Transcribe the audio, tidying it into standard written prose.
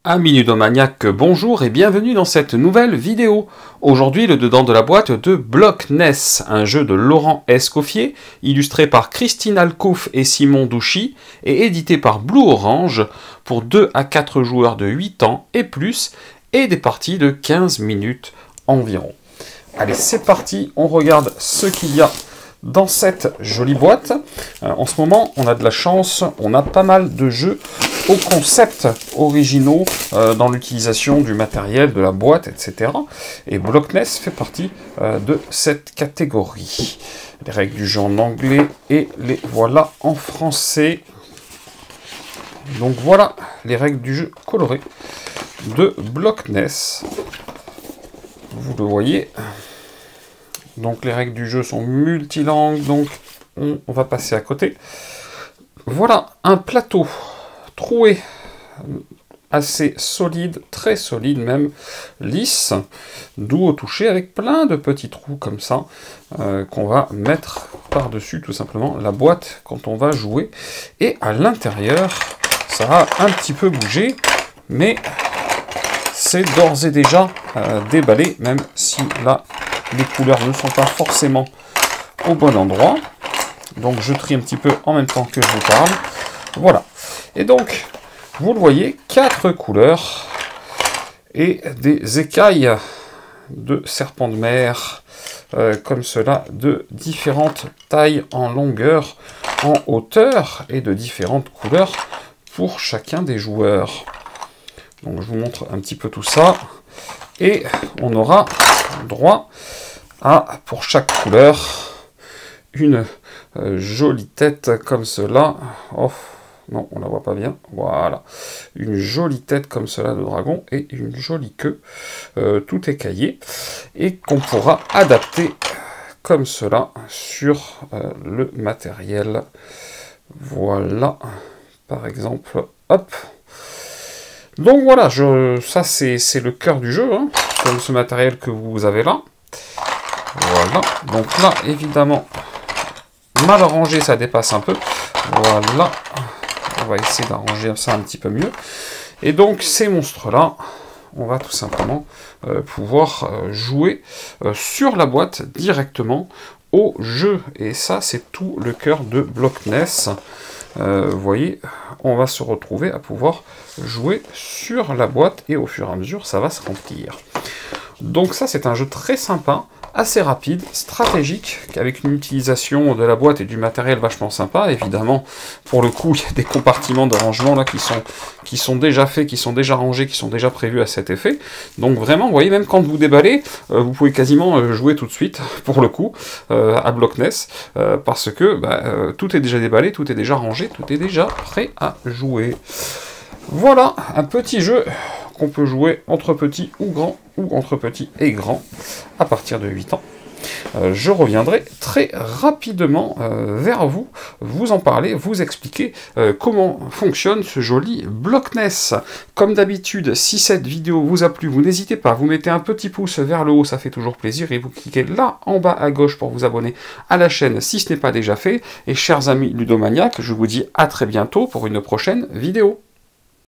Amis ludomaniaques, bonjour et bienvenue dans cette nouvelle vidéo. Aujourd'hui, le dedans de la boîte de Blockness, un jeu de Laurent Escoffier, illustré par Christine Alcouf et Simon Douchy, et édité par Blue Orange, pour 2 à 4 joueurs de 8 ans et plus, et des parties de 15 minutes environ. Allez, c'est parti, on regarde ce qu'il y a dans cette jolie boîte. En ce moment, on a de la chance, on a pas mal de jeux au concept originaux dans l'utilisation du matériel, de la boîte, etc. Et Blockness fait partie de cette catégorie. Les règles du jeu en anglais et les voilà en français. Donc voilà les règles du jeu colorées de Blockness. Vous le voyez. Donc les règles du jeu sont multilangues, donc on va passer à côté. Voilà un plateau troué, assez solide, très solide même, lisse, doux au toucher, avec plein de petits trous comme ça, qu'on va mettre par-dessus tout simplement la boîte quand on va jouer. Et à l'intérieur, ça a un petit peu bougé, mais c'est d'ores et déjà déballé, même si là, les couleurs ne sont pas forcément au bon endroit. Donc je trie un petit peu en même temps que je vous parle. Voilà. Et donc, vous le voyez, 4 couleurs et des écailles de serpents de mer, comme cela, de différentes tailles en longueur, en hauteur et de différentes couleurs pour chacun des joueurs. Donc je vous montre un petit peu tout ça. Et on aura droit à, pour chaque couleur, une jolie tête comme cela. Oh, non, on la voit pas bien. Voilà. Une jolie tête comme cela de dragon et une jolie queue, tout écaillé, et qu'on pourra adapter comme cela sur le matériel. Voilà. Par exemple, hop. Donc voilà, ça c'est le cœur du jeu, hein, comme ce matériel que vous avez là. Voilà, donc là, évidemment, mal rangé, ça dépasse un peu. Voilà, on va essayer d'arranger ça un petit peu mieux. Et donc, ces monstres-là, on va tout simplement pouvoir jouer sur la boîte directement au jeu. Et ça, c'est tout le cœur de Blockness. Vous voyez, on va se retrouver à pouvoir jouer sur la boîte et au fur et à mesure, ça va se remplir. Donc ça, c'est un jeu très sympa, assez rapide, stratégique, avec une utilisation de la boîte et du matériel vachement sympa. Évidemment, pour le coup, il y a des compartiments de rangement là qui sont déjà faits, qui sont déjà rangés, qui sont déjà prévus à cet effet. Donc vraiment, vous voyez, même quand vous déballez, vous pouvez quasiment jouer tout de suite, pour le coup, à Blockness, parce que tout est déjà déballé, tout est déjà rangé, tout est déjà prêt à jouer. Voilà, un petit jeu qu'on peut jouer entre petits ou grands, ou entre petits et grands, à partir de 8 ans. Je reviendrai très rapidement vers vous, vous en parler, vous expliquer comment fonctionne ce joli Blockness. Comme d'habitude, si cette vidéo vous a plu, vous n'hésitez pas, vous mettez un petit pouce vers le haut, ça fait toujours plaisir, et vous cliquez là en bas à gauche pour vous abonner à la chaîne si ce n'est pas déjà fait. Et chers amis ludomaniaques, je vous dis à très bientôt pour une prochaine vidéo.